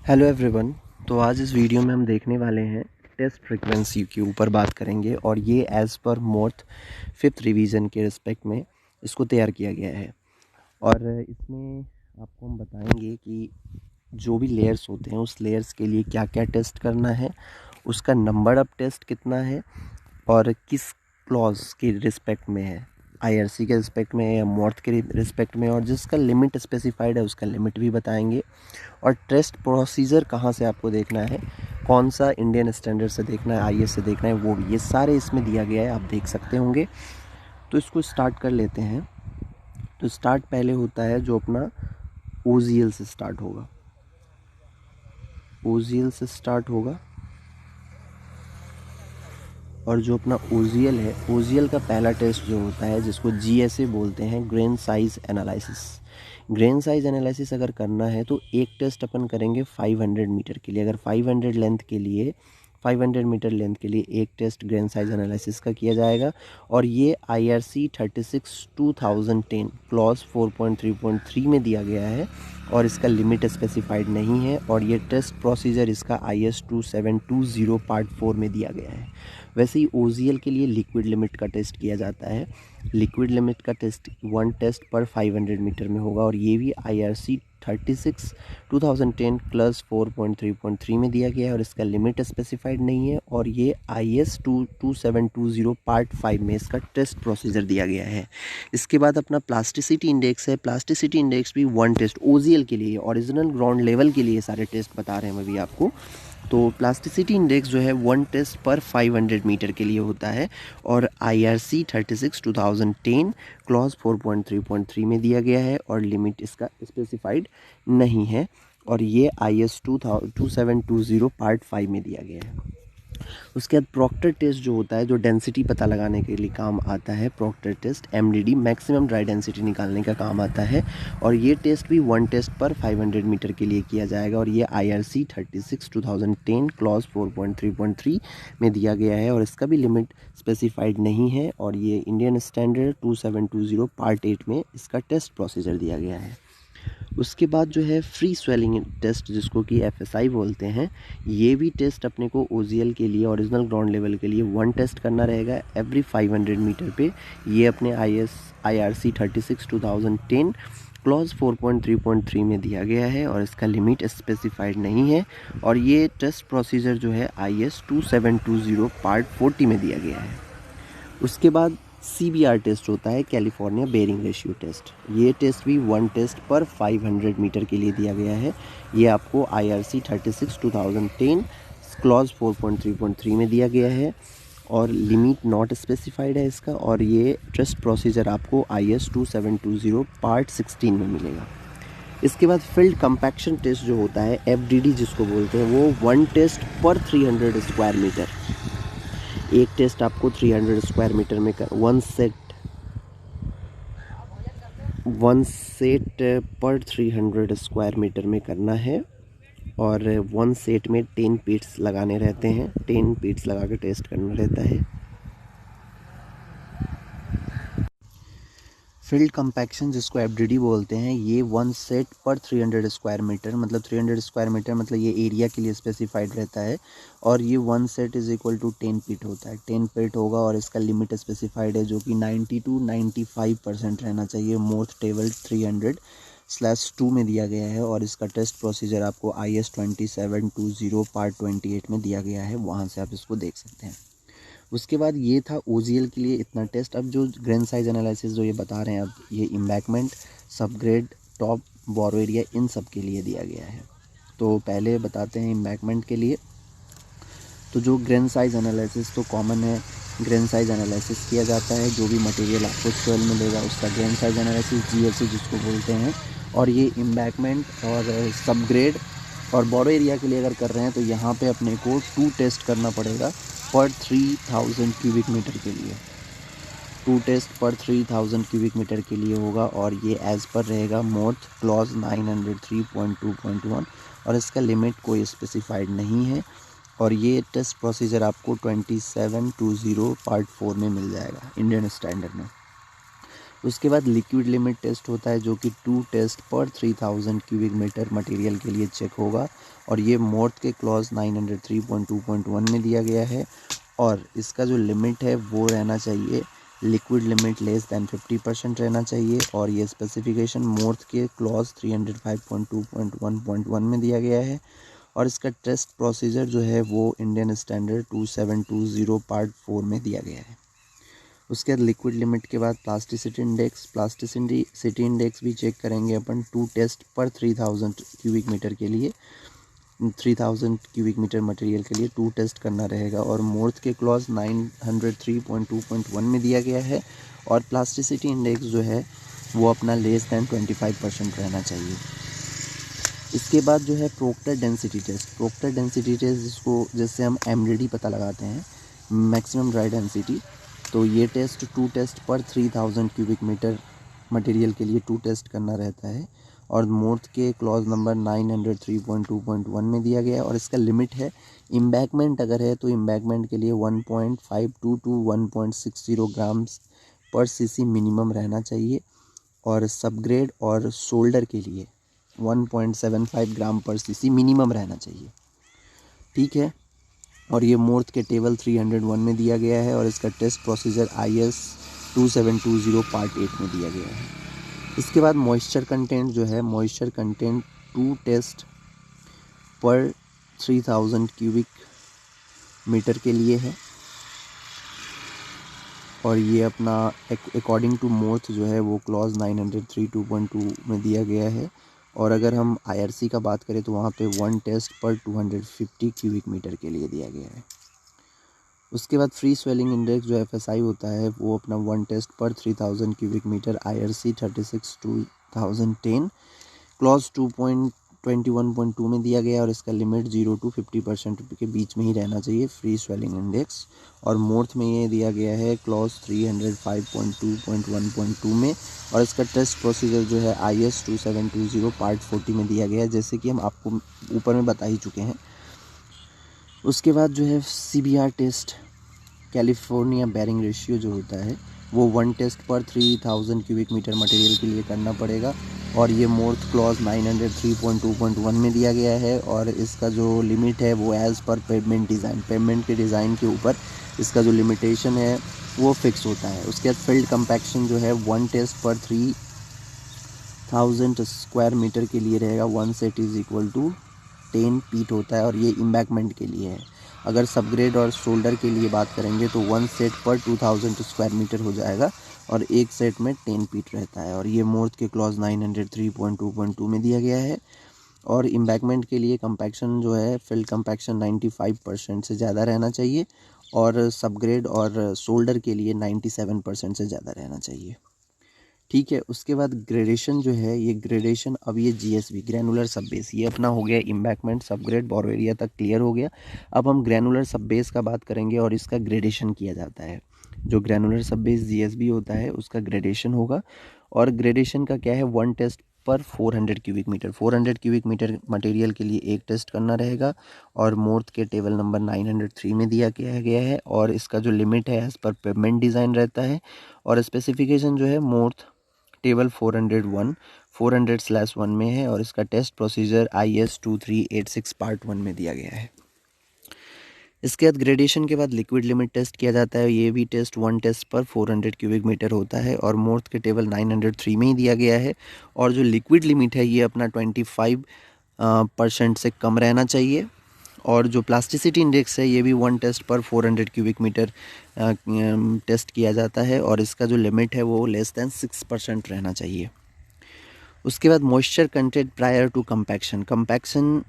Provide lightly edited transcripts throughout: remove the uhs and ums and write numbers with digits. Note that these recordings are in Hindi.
Hello everyone. तो आज इस वीडियो में हम देखने वाले हैं टेस्ट फ्रीक्वेंसी के ऊपर बात करेंगे और ये एज़ पर मोर्थ 5th रिवीजन के रिस्पेक्ट में इसको तैयार किया गया है। और इसमें आपको हम बताएंगे कि जो भी लेयर्स होते हैं उस लेयर्स के लिए क्या क्या टेस्ट करना है, उसका नंबर ऑफ टेस्ट कितना है और किस क्लॉज के रिस्पेक्ट में है, आईआरसी के रिस्पेक्ट में या मोर्थ के रिस्पेक्ट में, और जिसका लिमिट स्पेसिफाइड है उसका लिमिट भी बताएंगे। और टेस्ट प्रोसीजर कहाँ से आपको देखना है, कौन सा इंडियन स्टैंडर्ड से देखना है, आईएस से देखना है, वो भी ये सारे इसमें दिया गया है, आप देख सकते होंगे। तो इसको स्टार्ट कर लेते हैं। तो स्टार्ट पहले होता है जो अपना ओजीएल से स्टार्ट होगा। ओजीएल से स्टार्ट होगा और जो अपना ओजीएल है, ओजीएल का पहला टेस्ट जो होता है जिसको जीएसए बोलते हैं, grain size analysis. Grain size analysis अगर करना है तो एक टेस्ट अपन करेंगे 500 मीटर के लिए। अगर 500 मीटर लेंथ के लिए एक टेस्ट ग्रेन साइज एनालिसिस का किया जाएगा। और ये IRC 36/2010 क्लॉज 4.3.3 में दिया गया है और इसका लिमिट स्पेसिफाइड नहीं है। और ये टेस्ट प्रोसीजर इसका IS 2720 पार्ट 4 में दिया गया है। वैसे ही OGL के लिए लिक्विड लिमिट का टेस्ट किया जाता है। लिक्विड लिमिट का टेस्ट 1 टेस्ट पर 500 मीटर में होगा और ये भी IRC 36/2010 क्लस 4.3.3 में दिया गया है और इसका लिमिट स्पेसिफाइड नहीं है। और ये IS 2720 पार्ट 5 में इसका टेस्ट प्रोसीजर दिया गया है। इसके बाद अपना प्लास्टिसिटी इंडेक्स है। प्लास्टिसिटी इंडेक्स भी 1 टेस्ट OGL के लिए, ओरिजिनल ग्राउंड लेवल के लिए सारे टेस्ट बता रहे हैं अभी आपको। तो प्लास्टिसिटी इंडेक्स जो है 1 टेस्ट पर 500 मीटर के लिए होता है और IRC 36/2010 क्लॉज 4.3.3 में दिया गया है और लिमिट इसका स्पेसिफाइड नहीं है। और ये IS 2720 पार्ट 5 में दिया गया है। उसके बाद प्रॉक्टर टेस्ट जो होता है, जो डेंसिटी पता लगाने के लिए काम आता है, Proctor test MDD maximum dry density निकालने का काम आता है। और ये टेस्ट भी 1 टेस्ट पर 500 मीटर के लिए किया जाएगा और ये IRC 36/2010 क्लॉज 4.3.3 में दिया गया है और इसका भी लिमिट स्पेसिफाइड नहीं है। और ये इंडियन स्टैंडर्ड 2720 पार्ट 8 में इसका टेस्ट प्रोसीजर दिया गया है। उसके बाद जो है फ्री स्वेलिंग टेस्ट, जिसको कि FSI बोलते हैं, ये भी टेस्ट अपने को OGL के लिए, ओरिजिनल ग्राउंड लेवल के लिए 1 टेस्ट करना रहेगा एवरी 500 मीटर पे। ये अपने IRC 36/2010 क्लॉज 4.3.3 में दिया गया है और इसका लिमिट स्पेसिफाइड नहीं है। और ये टेस्ट प्रोसीजर जो है IS 2720 पार्ट 40 में दिया गया है। उसके बाद CBR टेस्ट होता है, कैलिफोर्निया बेरिंग रेशियो टेस्ट। ये टेस्ट भी 1 टेस्ट पर 500 मीटर के लिए दिया गया है। ये आपको IRC 36/2010 क्लॉज 4.3.3 में दिया गया है और लिमिट नॉट स्पेसिफाइड है इसका। और ये टेस्ट प्रोसीजर आपको IS 2720 पार्ट 16 में मिलेगा। इसके बाद फील्ड कंपैक्शन टेस्ट जो होता है, FDD जिसको बोलते हैं, वो 1 टेस्ट पर 300 स्क्वायर मीटर। एक टेस्ट आपको 300 स्क्वायर मीटर में कर वन सेट पर 300 स्क्वायर मीटर में करना है। और 1 सेट में 10 पीट्स लगाने रहते हैं, 10 पीट्स लगा के टेस्ट करना रहता है। फील्ड कंपैक्शन जिसको FDD बोलते हैं, ये 1 सेट पर 300 स्क्वायर मीटर, मतलब 300 स्क्वायर मीटर मतलब ये एरिया के लिए स्पेसिफाइड रहता है। और ये 1 सेट इज इक्वल टू 10 पीट होता है, 10 पीट होगा और इसका लिमिट स्पेसिफाइड है जो कि 90 to 95% रहना चाहिए। मोर्थ टेबल 300/2 में दिया गया है और इसका टेस्ट प्रोसीजर आपको IS 2720 पार्ट 28 में दिया गया है, वहाँ से आप इसको देख सकते हैं। उसके बाद ये था OGL के लिए इतना टेस्ट। अब जो ग्रेन साइज एनालिसिस जो ये बता रहे हैं, अब ये इम्बैकमेंट, सबग्रेड, टॉप, बोरो एरिया, इन सब के लिए दिया गया है। तो पहले बताते हैं इम्बैकमेंट के लिए। तो जो ग्रेन साइज एनालिसिस तो कॉमन है, ग्रेन साइज एनालिसिस किया जाता है। जो भी मटेरियल आपको सॉइल मिलेगा उसका ग्रेन साइज एनालिसिस, GSE जिसको बोलते हैं। और ये इम्बैकमेंट और सबग्रेड और बोरो एरिया के लिए अगर कर रहे हैं तो यहाँ पे अपने को 2 टेस्ट करना पड़ेगा पर 3000 क्यूबिक मीटर के लिए। 2 टेस्ट पर 3000 क्यूबिक मीटर के लिए होगा और ये एज़ पर रहेगा मोर्थ क्लॉज 903.2.1 और इसका लिमिट कोई स्पेसिफाइड नहीं है। और ये टेस्ट प्रोसीजर आपको 2720 पार्ट 4 में मिल जाएगा इंडियन स्टैंडर्ड में। उसके बाद लिक्विड लिमिट टेस्ट होता है, जो कि 2 टेस्ट पर 3000 क्यूबिक मीटर मटेरियल के लिए चेक होगा, और ये मोर्थ के क्लॉज 903.2.1 में दिया गया है। और इसका जो लिमिट है वो रहना चाहिए, लिक्विड लिमिट लेस दैन 50% रहना चाहिए, और ये स्पेसिफिकेशन मोर्थ के क्लॉज 305.2.1.1 में दिया गया है। और इसका टेस्ट प्रोसीजर जो है वो इंडियन स्टैंडर्ड 2720 पार्ट 4 में दिया गया है। उसके बाद लिक्विड लिमिट के बाद प्लास्टिसिटी इंडेक्स भी चेक करेंगे अपन 2 टेस्ट पर 3000 क्यूबिक मीटर के लिए, 3000 क्यूबिक मीटर मटेरियल के लिए 2 टेस्ट करना रहेगा, और मोर्थ के क्लॉज 903.2.1 में दिया गया है। और प्लास्टिसिटी इंडेक्स जो है वो अपना लेस दैन 25% रहना चाहिए। इसके बाद जो है प्रोक्टर डेंसिटी टेस्ट जिसको जिससे हम एमडीडी पता लगाते हैं, मैक्सिमम ड्राई डेंसिटी। तो ये टेस्ट 2 टेस्ट पर 3000 क्यूबिक मीटर मटेरियल के लिए 2 टेस्ट करना रहता है, और मोर्थ के क्लॉज नंबर 903.2.1 में दिया गया है। और इसका लिमिट है, इम्बैकमेंट अगर है तो इम्बैकमेंट के लिए 1.52 टू 1.60 ग्राम्स पर सीसी मिनिमम रहना चाहिए, और सबग्रेड और शोल्डर के लिए 1.75 ग्राम पर सीसी मिनिमम रहना चाहिए। ठीक है, और ये मोर्थ के टेबल 301 में दिया गया है, और इसका टेस्ट प्रोसीजर IS 2720 पार्ट 8 में दिया गया है। इसके बाद मॉइस्चर कंटेंट जो है, मॉइस्चर कंटेंट 2 टेस्ट पर 3000 क्यूबिक मीटर के लिए है, और ये अपना अकॉर्डिंग टू मोर्थ जो है वो क्लॉज 903.2.2 में दिया गया है। और अगर हम IRC का बात करें तो वहाँ पे 1 टेस्ट पर 250 क्यूबिक मीटर के लिए दिया गया है। उसके बाद फ्री स्वेलिंग इंडेक्स जो FSI होता है वो अपना 1 टेस्ट पर 3000 क्यूबिक मीटर IRC 36/2010 क्लॉज 2.21.2 में दिया गया, और इसका लिमिट 0 to 50% के बीच में ही रहना चाहिए फ्री स्वेलिंग इंडेक्स। और मोर्थ में ये दिया गया है क्लॉज 305.2.1.2 में, और इसका टेस्ट प्रोसीजर जो है IS 2720 पार्ट 40 में दिया गया है, जैसे कि हम आपको ऊपर में बता ही चुके हैं। उसके बाद जो है CBR test, California bearing ratio जो होता है वो 1 टेस्ट पर 3000 क्यूबिक मीटर मटेरियल के लिए करना पड़ेगा, और ये मोर्थ क्लॉज 903.2.1 में दिया गया है। और इसका जो लिमिट है वो एज़ पर पेवमेंट के डिज़ाइन के ऊपर इसका जो लिमिटेशन है वो फिक्स होता है। उसके बाद फील्ड कंपैक्शन जो है 1 टेस्ट पर 3000 स्क्वायर मीटर के लिए रहेगा, 1 set is equal to 10 feet होता है, और ये इम्बैकमेंट के लिए है। अगर सबग्रेड और शोल्डर के लिए बात करेंगे तो 1 सेट पर 2000 स्क्वायर मीटर हो जाएगा, और एक सेट में 10 फीट रहता है, और ये मोर्थ के क्लॉज 903.2.2 में दिया गया है। और इम्बैकमेंट के लिए कंपैक्शन जो है, फील्ड कंपैक्शन 95% से ज़्यादा रहना चाहिए, और सबग्रेड और शोल्डर के लिए 97% से ज़्यादा रहना चाहिए। ठीक है, उसके बाद ग्रेडेशन जो है, ये ग्रेडेशन अब ये GSB ग्रैनुलर सब बेस, ये अपना हो गया इम्बैकमेंट सबग्रेड बोरो एरिया तक क्लियर हो गया। अब हम ग्रैनुलर सब बेस का बात करेंगे, और इसका ग्रेडेशन किया जाता है। जो ग्रैनुलर सब बेस GSB होता है उसका ग्रेडेशन होगा, और ग्रेडेशन का क्या है, 1 टेस्ट पर 400 क्यूबिक मीटर मटेरियल के लिए एक टेस्ट करना रहेगा, और मोर्थ के टेबल नंबर 903 में दिया गया है, और इसका जो लिमिट है एज पर पेवमेंट डिज़ाइन रहता है। और स्पेसिफिकेशन जो है मोर्थ टेबल 400/1 में है, और इसका टेस्ट प्रोसीजर IS 2386 पार्ट 1 में दिया गया है। इसके बाद ग्रेडेशन के बाद लिक्विड लिमिट टेस्ट किया जाता है। ये भी टेस्ट 1 टेस्ट पर 400 क्यूबिक मीटर होता है, और मोर्थ के टेबल 903 में ही दिया गया है। और जो लिक्विड लिमिट है ये अपना 25% से कम रहना चाहिए, और जो प्लास्टिसिटी इंडेक्स है ये भी 1 टेस्ट पर 400 क्यूबिक मीटर टेस्ट किया जाता है, और इसका जो लिमिट है वो लेस दैन 6% रहना चाहिए। उसके बाद moisture content prior to compaction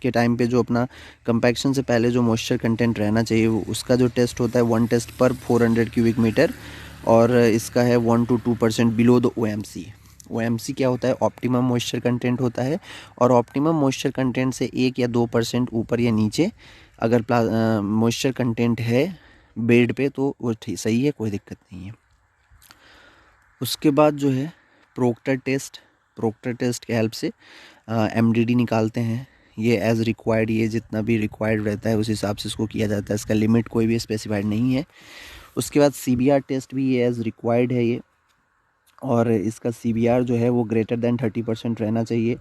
के टाइम पे जो अपना कंपैक्शन से पहले जो मॉइस्चर कंटेंट रहना चाहिए वो उसका जो टेस्ट होता है 1 टेस्ट पर 400 क्यूबिक मीटर, और इसका है 1 to 2% बिलो द OMC क्या होता है, ऑप्टिमम मॉइस्चर कंटेंट होता है, और ऑप्टिमम मॉइस्चर कंटेंट से 1 या 2% ऊपर या नीचे अगर मॉइस्चर कंटेंट है बेड पे तो वो ठीक सही है, कोई दिक्कत नहीं है। उसके बाद जो है प्रोक्टर टेस्ट के हेल्प से MDD निकालते हैं। ये एज़ रिक्वायर्ड, ये जितना भी रिक्वायर्ड रहता है उस हिसाब से इसको किया जाता है, इसका लिमिट कोई भी स्पेसिफाइड नहीं है। उसके बाद CBR टेस्ट भी ये एज़ रिक्वायर्ड है, ये और इसका CBR जो है वो ग्रेटर देन 30% रहना चाहिए।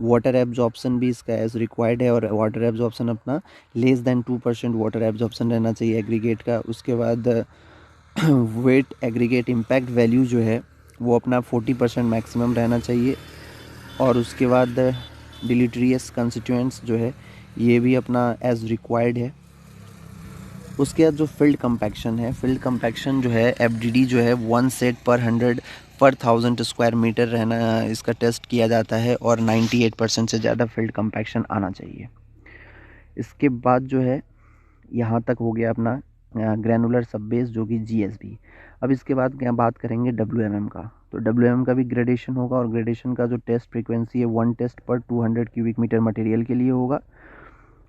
वाटर एब्जॉर्प्शन भी इसका एज रिक्वायर्ड है, और वाटर एब्जॉर्प्शन अपना लेस देन 2% वाटर एब्जॉर्प्शन रहना चाहिए एग्रीगेट का। उसके बाद वेट एग्रीगेट इम्पैक्ट वैल्यू जो है वो अपना 40% मैक्सिमम रहना चाहिए। और उसके बाद डिलीटरियस कंस्टिट्यूएंट्स जो है ये भी अपना एज रिक्वायर्ड है। उसके बाद जो फील्ड कंपैक्शन है, फील्ड कंपैक्शन जो है FDD जो है 1 सेट पर 100 पर 1000 स्क्वायर मीटर रहना, इसका टेस्ट किया जाता है, और 98% से ज़्यादा फील्ड कंपैक्शन आना चाहिए। इसके बाद जो है यहाँ तक हो गया अपना ग्रैनुलर सब बेस जो कि GSB। अब इसके बाद क्या बात करेंगे WMM का। तो WMM का भी ग्रेडेशन होगा, और ग्रेडेशन का जो टेस्ट फ्रीक्वेंसी है 1 टेस्ट पर 200 क्यूबिक मीटर मटेरियल के लिए होगा,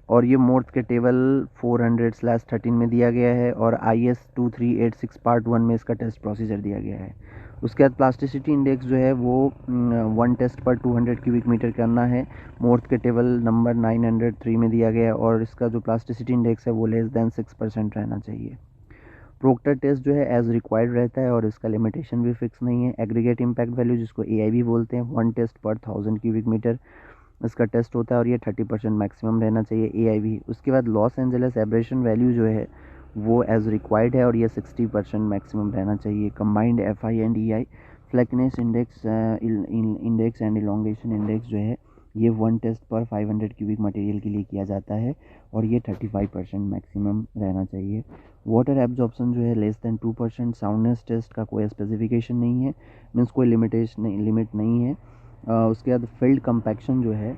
और ये मोर्थ के टेबल 400/13 में दिया गया है, और IS 2386 पार्ट 1 में इसका टेस्ट प्रोसीजर दिया गया है। उसके बाद प्लास्टिसिटी इंडेक्स जो है वो 1 टेस्ट पर 200 क्यूबिक मीटर करना है, मोर्थ के टेबल नंबर 903 में दिया गया है, और इसका जो प्लास्टिसिटी इंडेक्स है वो लेस देन 6% रहना चाहिए। प्रोक्टर टेस्ट जो है एज रिक्वायर्ड रहता है, और इसका लिमिटेशन भी फिक्स नहीं है। एग्रीगेट इम्पैक्ट वैल्यू जिसको AIV बोलते हैं, 1 टेस्ट पर 1000 क्यूबिक मीटर इसका टेस्ट होता है, और ये 30% मैक्सिमम रहना चाहिए AIV। उसके बाद लॉस एंजलस एब्रेशन वैल्यू जो है वो एज रिक्वायर्ड है, और ये 60% मैक्सिमम रहना चाहिए। Combined FI and EI flakiness index index and elongation index जो है ये 1 टेस्ट पर 500 क्यूबिक मटेरियल के लिए किया जाता है, और ये 35% मैक्सिमम रहना चाहिए। वाटर एब्जॉर्प्शन जो है लेस देन 2%। साउंडनेस टेस्ट का कोई स्पेसिफिकेशन नहीं है, मीन्स कोई लिमिट नहीं है। उसके बाद फील्ड कंपैक्शन जो है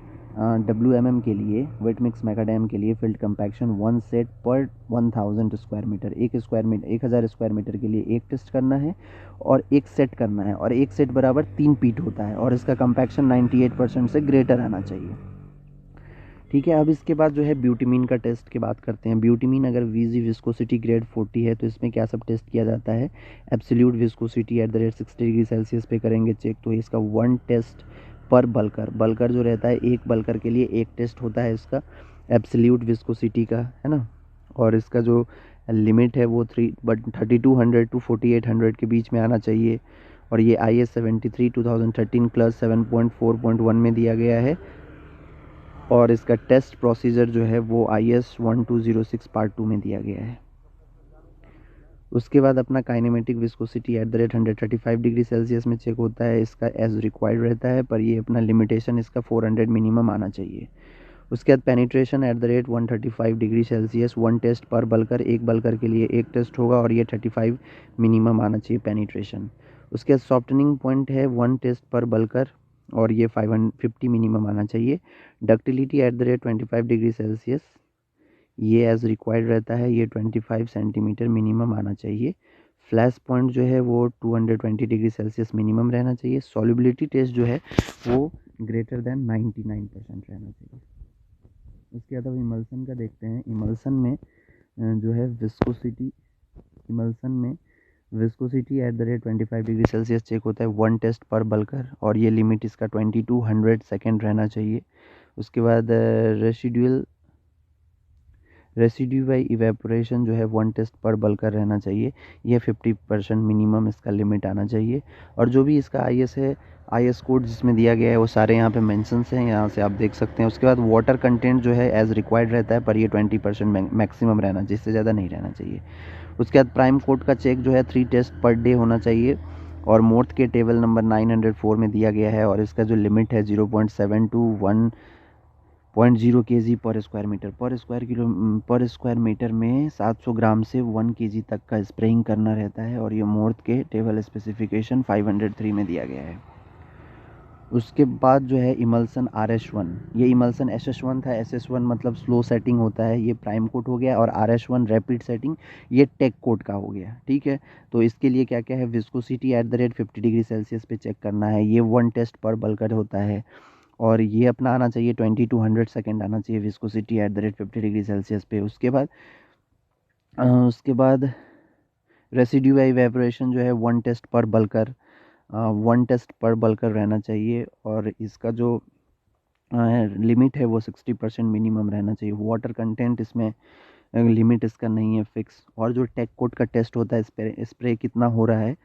WMM के लिए, वेट मिक्स मैकाडेम के लिए फील्ड कंपैक्शन 1 सेट पर 1000 स्क्वायर मीटर, 1000 स्क्वायर मीटर के लिए एक टेस्ट करना है, और एक सेट करना है, और एक सेट बराबर 3 पीट होता है, और इसका कंपैक्शन 98% से ग्रेटर आना चाहिए। ठीक है, अब इसके बाद जो है ब्यूटीमीन का टेस्ट की बात करते हैं। ब्यूटीमीन अगर VG विस्कोसिटी ग्रेड 40 है तो इसमें क्या सब टेस्ट किया जाता है। एब्सोल्यूट विस्कोसिटी @60 डिग्री सेल्सियस पे करेंगे चेक, तो इसका 1 टेस्ट पर बल्कर, बल्कर जो रहता है एक बल्कर के लिए एक टेस्ट होता है इसका एब्सोल्यूट विस्कोसिटी का, है ना। और इसका जो लिमिट है वो 3200 टू 4800 के बीच में आना चाहिए, और ये IS 73 2013 प्लस 7.4.1 में दिया गया है, और इसका टेस्ट प्रोसीजर जो है वो IS 1206 पार्ट 2 में दिया गया है। उसके बाद अपना काइनेमेटिक विस्कोसिटी @135 डिग्री सेल्सियस में चेक होता है, इसका एज रिक्वायर्ड रहता है, पर ये अपना लिमिटेशन इसका 400 मिनिमम आना चाहिए। उसके बाद पेनिट्रेशन @135 डिग्री सेल्सियस 1 टेस्ट पर बल्कर, एक बल्कर के लिए एक टेस्ट होगा, और ये 35 मिनिमम आना चाहिए पेनिट्रेशन। उसके बाद सॉफ्टनिंग पॉइंट है 1 टेस्ट पर बल्कर, और ये 550 मिनिमम आना चाहिए। डक्टिलिटी @25 डिग्री सेल्सियस ये एज रिक्वायर्ड रहता है, ये 25 सेंटीमीटर मिनिमम आना चाहिए। फ्लैश पॉइंट जो है वो 220 डिग्री सेल्सियस मिनिमम रहना चाहिए। सॉल्युबिलिटी टेस्ट जो है वो ग्रेटर देन 99% रहना चाहिए। उसके बाद अब इमल्सन का देखते हैं। इमल्सन में जो है विस्कोसिटी @25 डिग्री सेल्सियस चेक होता है 1 टेस्ट पर बल्कर, और ये लिमिट इसका 2200 सेकेंड रहना चाहिए। उसके बाद रेसिड्यू बाई इवेपोरेशन जो है 1 टेस्ट पर बल्कर रहना चाहिए, ये 50% मिनिमम इसका लिमिट आना चाहिए। और जो भी इसका IS है, IS कोड जिसमें दिया गया है वो सारे यहाँ पे मेंशंस हैं, यहाँ से आप देख सकते हैं। उसके बाद वाटर कंटेंट जो है एज रिक्वायर्ड रहता है, पर ये 20% मैक्सिमम रहना चाहिए, इससे ज़्यादा नहीं रहना चाहिए। उसके बाद प्राइम कोड का चेक जो है 3 टेस्ट पर डे होना चाहिए, और मोर्थ के टेबल नंबर 904 में दिया गया है, और इसका जो लिमिट है 0.7 टू 1.0 kg पर स्क्वायर मीटर में 700 ग्राम से 1 kg तक का स्प्रेइंग करना रहता है, और ये मोर्थ के टेबल स्पेसिफिकेशन 503 में दिया गया है। उसके बाद जो है इमल्सन RS1, ये इमल्सन SS1 था। SS1 मतलब स्लो सेटिंग होता है, ये प्राइम कोट हो गया, और RS1 रैपिड सेटिंग ये टेक कोट का हो गया। ठीक है, तो इसके लिए क्या क्या है, विस्कोसिटी @50 डिग्री सेल्सियस पे चेक करना है, ये 1 टेस्ट पर बल्कर होता है, और ये अपना आना चाहिए 2200 सेकेंड आना चाहिए विस्कोसिटी @50 डिग्री सेल्सियस पे। उसके बाद रेसिड्यू इवेपोरेशन जो है 1 टेस्ट पर बल्कर, 1 टेस्ट पर बल्कर रहना चाहिए, और इसका जो लिमिट है वो 60% मिनिमम रहना चाहिए। वाटर कंटेंट इसमें लिमिट इसका नहीं है फिक्स। और जो टेक कोट का टेस्ट होता है, स्प्रे कितना हो रहा है,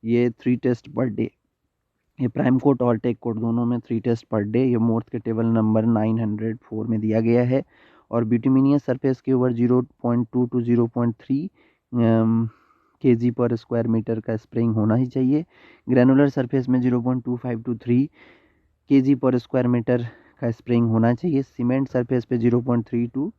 ये 3 टेस्ट पर डे ये प्राइम कोट और टेक कोट दोनों में 3 टेस्ट पर डे। ये मोर्थ के टेबल नंबर 904 में दिया गया है। और बिटुमिनियस सरफेस के ऊपर 0.2 to 0.3 kg पर स्क्वायर मीटर का स्प्रेइंग होना ही चाहिए। ग्रैनुलर सरफेस में 0.25 to 3 kg पर स्क्वायर मीटर का स्प्रेइंग होना चाहिए। सीमेंट सरफेस पे 0.3 to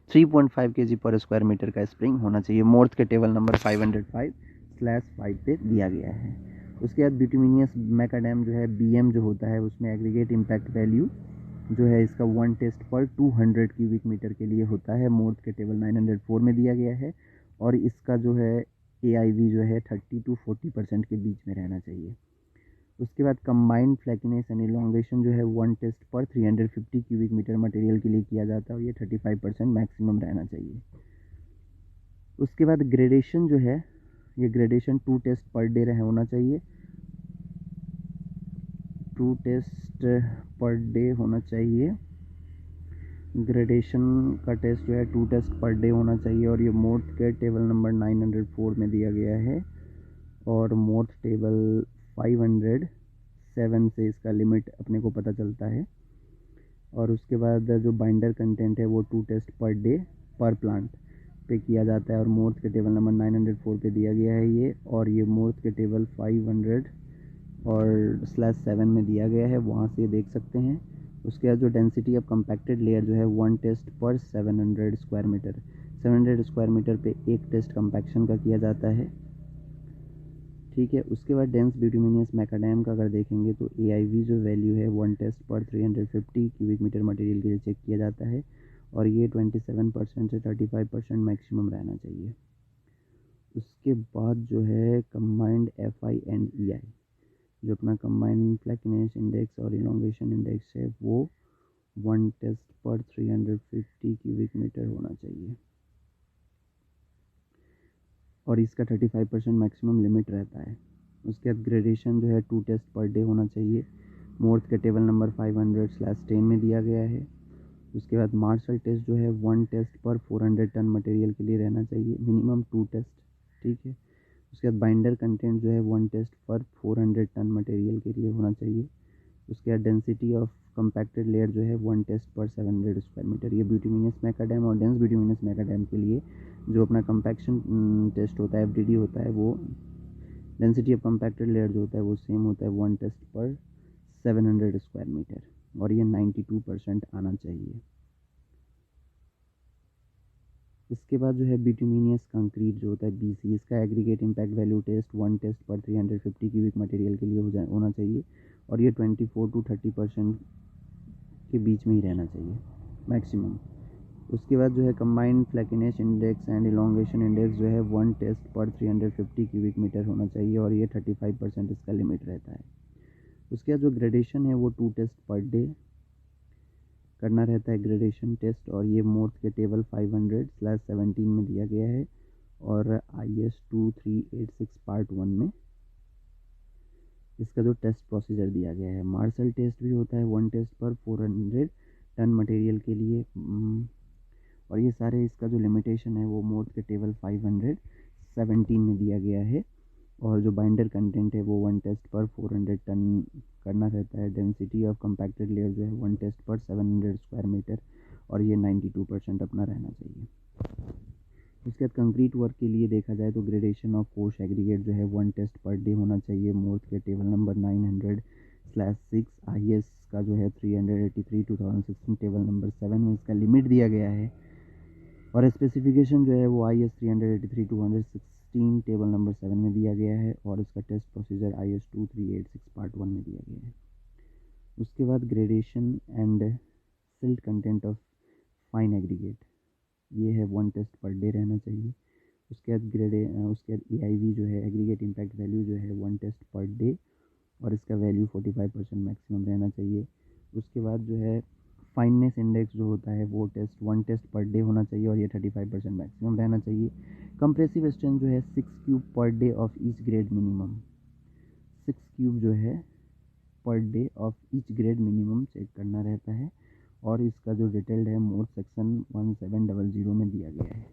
3.5 kg पर स्क्वायर मीटर का स्प्रेइंग होना चाहिए। मोर्थ के टेबल नंबर 505/5 पे दिया गया है। उसके बाद बिटुमिनियस मैकाडैम जो है BM जो होता है उसमें एग्रीगेट इम्पैक्ट वैल्यू जो है इसका 1 टेस्ट पर 200 क्यूबिक मीटर के लिए होता है। मोर्थ के टेबल 904 में दिया गया है। और इसका जो है AIV जो है 30 to 40% के बीच में रहना चाहिए। उसके बाद कंबाइंड फ्लैकिनेस एंड इलोंगेशन जो है 1 टेस्ट पर 350 क्यूबिक मीटर मटेरियल के लिए किया जाता है और ये 35% मैक्सिमम रहना चाहिए। उसके बाद ग्रेडेशन जो है ये ग्रेडेशन 2 टेस्ट पर डे होना चाहिए। 2 टेस्ट पर डे होना चाहिए। ग्रेडेशन का टेस्ट जो है 2 टेस्ट पर डे होना चाहिए। और ये मोर्थ के टेबल नंबर 904 में दिया गया है। और मोर्थ टेबल 507 से इसका लिमिट अपने को पता चलता है। और उसके बाद जो बाइंडर कंटेंट है वो 2 टेस्ट पर डे पर प्लांट पे किया जाता है। और मोर्थ के टेबल नंबर 904 पे दिया गया है ये। और ये मोर्थ के टेबल 500 और /7 में दिया गया है, वहाँ से देख सकते हैं। उसके बाद जो डेंसिटी ऑफ कंपैक्टेड लेयर जो है 1 टेस्ट पर 700 स्क्वायर मीटर 700 स्क्वायर मीटर पे 1 टेस्ट कंपैक्शन का किया जाता है। ठीक है। उसके बाद डेंस बिटुमिनियस मैकाडैम का अगर देखेंगे तो AIV जो वैल्यू है 1 टेस्ट पर 350 क्यूबिक मीटर मटेरियल के लिए चेक किया जाता है। और ये 27% से 35% मैक्सिमम रहना चाहिए। उसके बाद जो है कंबाइंड FI एंड EI जो अपना कंबाइंड फ्लैकिनेस इंडेक्स और इलोंगेशन इंडेक्स है वो 1 टेस्ट पर 350 क्यूबिक मीटर होना चाहिए। और इसका 35% मैक्सिमम लिमिट रहता है। उसके बाद ग्रेडेशन जो है 2 टेस्ट पर डे होना चाहिए। मोर्थ के टेबल नंबर 500/10 में दिया गया है। उसके बाद मार्शल टेस्ट जो है 1 टेस्ट पर 400 टन मटेरियल के लिए रहना चाहिए, मिनिमम 2 टेस्ट। ठीक है। उसके बाद बाइंडर कंटेंट जो है 1 टेस्ट पर 400 टन मटेरियल के लिए होना चाहिए। उसके बाद डेंसिटी ऑफ कंपैक्टेड लेयर जो है 1 टेस्ट पर 700 स्क्वायर मीटर। ये बिटुमिनियस मैकाडैम और डेंस बिटुमिनियस मैकाडैम के लिए जो अपना कंपैक्शन टेस्ट होता है FDD होता है वो डेंसिटी ऑफ कंपैक्टेड लेयर जो होता है वो सेम होता है 1 टेस्ट पर 700 स्क्वायर मीटर। और ये 92% आना चाहिए। इसके बाद जो है बिटुमिनियस कंक्रीट जो होता है BC इसका aggregate impact value test 1 test पर 350 क्यूबिक मटेरियल के लिए होना चाहिए। और ये 24 to 30% के बीच में ही रहना चाहिए मैक्सिमम। उसके बाद जो है combined flakiness index and elongation index जो है 1 टेस्ट पर 350 क्यूबिक मीटर होना चाहिए। और ये 35% इसका लिमिट रहता है। उसके बाद जो ग्रेडेशन है वो 2 टेस्ट पर डे करना रहता है ग्रेडेशन टेस्ट। और ये मोर्थ के टेबल 500/17 में दिया गया है। और IS 2386 पार्ट 1 में इसका जो टेस्ट प्रोसीजर दिया गया है। मार्शल टेस्ट भी होता है 1 टेस्ट पर 400 टन मटेरियल के लिए। और ये सारे इसका जो लिमिटेशन है वो मोर्थ के टेबल 517 में दिया गया है। और जो बाइंडर कंटेंट है वो 1 टेस्ट पर 400 टन करना रहता है। डेंसिटी ऑफ कंपैक्टेड लेयर जो है 1 टेस्ट पर 700 स्क्वायर मीटर। और ये 92% अपना रहना चाहिए। उसके बाद कंक्रीट वर्क के लिए देखा जाए तो ग्रेडेशन ऑफ कोर्स एग्रीगेट जो है 1 टेस्ट पर डे होना चाहिए। मोर्थ के टेबल नंबर 900/6 IS का जो है 383 2016 टेबल नंबर 7 में इसका लिमिट दिया गया है। और स्पेसिफिकेशन जो है वो IS 383/2016 टेबल नंबर 7 में दिया गया है। और इसका टेस्ट प्रोसीजर IS 2386 पार्ट 1 में दिया गया है। उसके बाद gradation and silt content of fine aggregate ये है 1 टेस्ट पर डे रहना चाहिए। उसके बाद AIV जो है एग्रीगेट इम्पैक्ट वैल्यू जो है 1 टेस्ट पर डे। और इसका वैल्यू 45% मैक्सिमम रहना चाहिए। उसके बाद जो है फाइननेस इंडेक्स जो होता है वो 1 टेस्ट पर डे होना चाहिए। और ये 35% मैक्सिमम रहना चाहिए। कंप्रेसिव स्ट्रेंथ जो है 6 cube per day of each grade minimum 6 cube जो है per day of each grade minimum check करना रहता है। और इसका जो डिटेल्ड है मोर्थ सेक्शन 1700 में दिया गया है।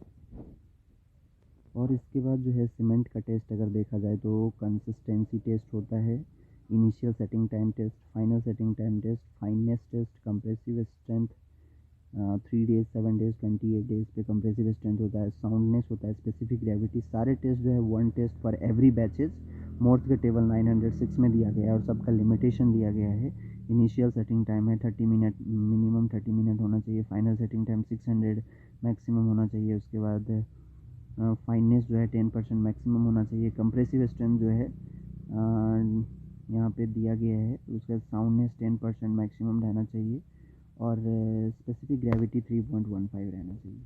और इसके बाद जो है सीमेंट का टेस्ट अगर देखा जाए तो कंसिस्टेंसी टेस्ट होता है। Initial setting time test, final setting time test, fineness test, compressive strength 3 days, 7 days, 28 days पे कंप्रेसिव स्ट्रेंथ होता है, साउंडनेस होता है, स्पेसिफिक ग्रेविटी, सारे टेस्ट जो है one test for every batches मोर्स के टेबल 906 में दिया गया है और सबका लिमिटेशन दिया गया है। इनिशियल सेटिंग टाइम है 30 मिनट, मिनिमम 30 मिनट होना चाहिए। फाइनल सेटिंग टाइम 600 मैक्सिमम होना चाहिए। उसके बाद फाइननेस जो है 10% मैक्सिमम होना चाहिए। कंप्रेसिव स्ट्रेंथ जो है यहाँ पे दिया गया है, उसका साउंडनेस 10% मैक्सिमम रहना चाहिए और स्पेसिफिक ग्रेविटी 3.15 रहना चाहिए।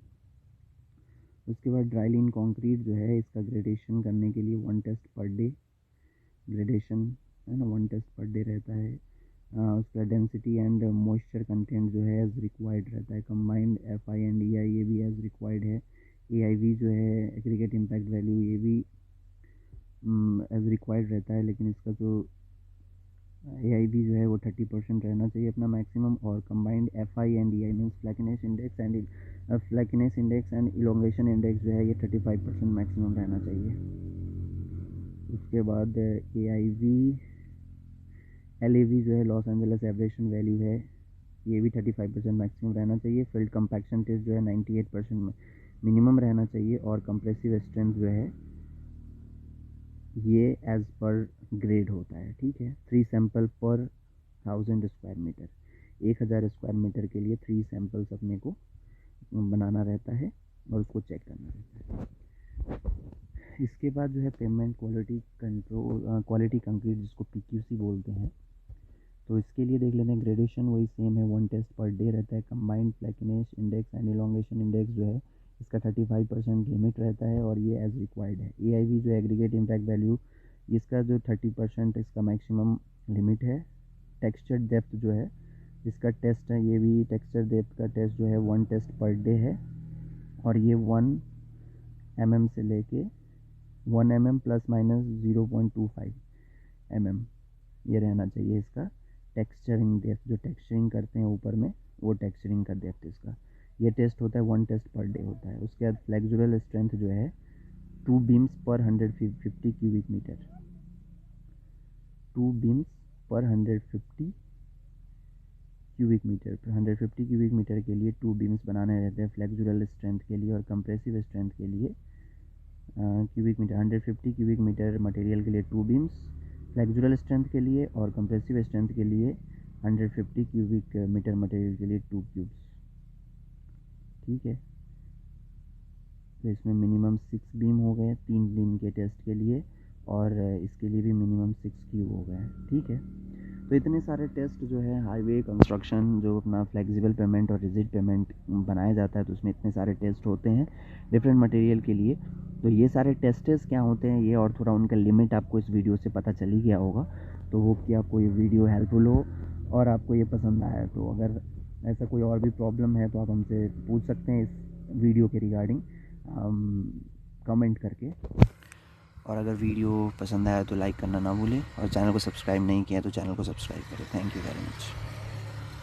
उसके बाद ड्राई लीन कंक्रीट जो है, इसका ग्रेडेशन करने के लिए 1 टेस्ट पर डे ग्रेडेशन है ना, 1 टेस्ट पर डे रहता है। उसका डेंसिटी एंड मॉइस्चर कंटेंट जो है एज रिक्वायर्ड रहता है। कंबाइंड FI एंड EI ये भी एज रिक्वायर्ड है। AIV जो है एग्रीगेट इम्पैक्ट वैल्यू ये भी एज रिक्वायर्ड रहता है, लेकिन इसका जो AIV जो है वो 30% रहना चाहिए अपना मैक्सिमम। और combined FI and EI means flakiness index and elongation index जो है ये 35% मैक्सिमम रहना चाहिए। उसके बाद LAV जो है लॉस एंजल्स एवरेशन वैल्यू है, ये भी 35% मैक्सिमम रहना चाहिए। फील्ड कंपैक्शन टेस्ट जो है 98% मिनिमम रहना चाहिए। और कंप्रेसिव स्ट्रेंथ जो है ये एज पर ग्रेड होता है, ठीक है। 3 सैंपल पर 1000 स्क्वायर मीटर, 1000 स्क्वायर मीटर के लिए 3 सैंपल्स अपने को बनाना रहता है और उसको चेक करना रहता है। इसके बाद जो है पेमेंट क्वालिटी कंक्रीट जिसको PQC बोलते हैं, तो इसके लिए देख लेते हैं। ग्रेडेशन वही सेम है, 1 टेस्ट पर डे रहता है। Combined flakiness index and elongation index जो है इसका 35% लिमिट रहता है और ये एज रिक्वायर्ड है। AIV जो एग्रीगेट इम्पैक्ट वैल्यू, इसका जो 30% इसका मैक्सिमम लिमिट है। टेक्सचर डेप्थ जो है इसका टेस्ट है, ये भी टेक्सचर डेप्थ का टेस्ट जो है 1 टेस्ट पर डे है और ये 1 mm से लेके 1 mm प्लस माइनस 0.25 mm ये रहना चाहिए इसका टेक्सचरिंग डेप्थ। जो टेक्सचरिंग करते हैं ऊपर में वो टेक्सचरिंग का डेप्थ इसका ये टेस्ट होता है, 1 टेस्ट पर डे होता है। उसके बाद फ्लेक्सुरल स्ट्रेंथ जो है 2 बीम्स पर 150 क्यूबिक मीटर, 2 बीम्स पर 150 क्यूबिक मीटर, 150 क्यूबिक मीटर के लिए 2 बीम्स बनाने रहते हैं फ्लेक्सुरल स्ट्रेंथ के लिए। और कंप्रेसिव स्ट्रेंथ के लिए cubic metre 150 cubic metre material के लिए 2 बीम्स फ्लेक्सुरल स्ट्रेंथ के लिए, और कंप्रेसिव स्ट्रेंथ के लिए 150 क्यूबिक मीटर मटेरियल के लिए 2 क्यूब्स, ठीक है। तो इसमें मिनिमम 6 बीम हो गए 3 बीम के टेस्ट के लिए, और इसके लिए भी मिनिमम 6 क्यूब हो गए, ठीक है। तो इतने सारे टेस्ट जो है हाईवे कंस्ट्रक्शन जो अपना फ्लेक्सिबल पेमेंट और रिजिड पेमेंट बनाया जाता है, तो उसमें इतने सारे टेस्ट होते हैं डिफरेंट मटेरियल के लिए। तो ये सारे टेस्टेस क्या होते हैं ये और थोड़ा उनका लिमिट आपको इस वीडियो से पता चल ही गया होगा। तो होप कि आपको ये वीडियो हेल्पफुल हो और आपको ये पसंद आया। तो अगर ऐसा कोई और भी प्रॉब्लम है तो आप हमसे पूछ सकते हैं इस वीडियो के रिगार्डिंग कमेंट करके। और अगर वीडियो पसंद आया तो लाइक करना ना भूलें, और चैनल को सब्सक्राइब नहीं किया तो चैनल को सब्सक्राइब करें। Thank you very much.